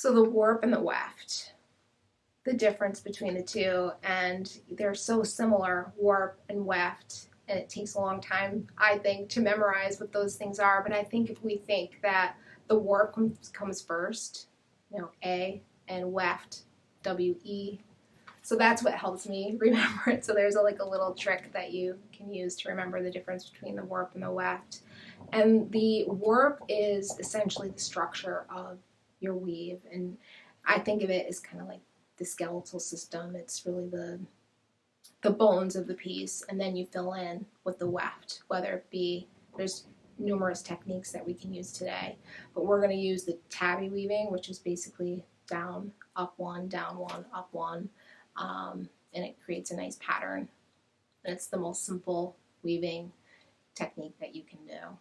So the warp and the weft, the difference between the two, and they're so similar, warp and weft, and it takes a long time, I think, to memorize what those things are. But I think if we think that the warp comes first, A, and weft, WE. So that's what helps me remember it. So there's like a little trick that you can use to remember the difference between the warp and the weft. And the warp is essentially the structure of your weave, and I think of it as kind of like the skeletal system. It's really the bones of the piece, and then you fill in with the weft, whether it be, there's numerous techniques that we can use today, but we're going to use the tabby weaving, which is basically down, up one, up one, and it creates a nice pattern. And it's the most simple weaving technique that you can do.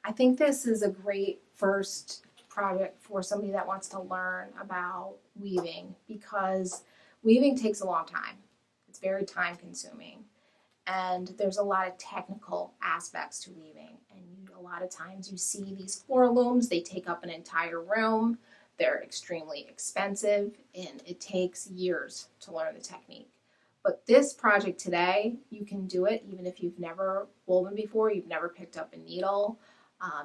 I think this is a great first project for somebody that wants to learn about weaving, because weaving takes a long time. It's very time consuming, and there's a lot of technical aspects to weaving, and a lot of times you see these floor looms, they take up an entire room, they're extremely expensive, and it takes years to learn the technique. But this project today, you can do it even if you've never woven before, you've never picked up a needle,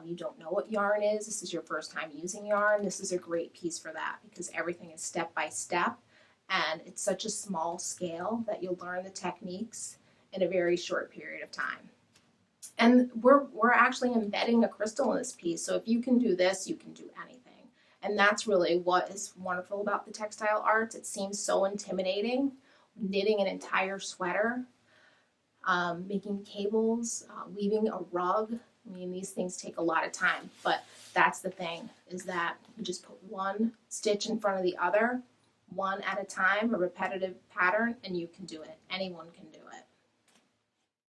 you don't know what yarn is, this is your first time using yarn. This is a great piece for that, because everything is step by step, and it's such a small scale that you'll learn the techniques in a very short period of time. And we're actually embedding a crystal in this piece, so if you can do this, you can do anything. And that's really what is wonderful about the textile arts. It seems so intimidating, knitting an entire sweater, making cables, weaving a rug. I mean, these things take a lot of time, but that's the thing, is that you just put one stitch in front of the other, one at a time, a repetitive pattern, and you can do it. Anyone can do it.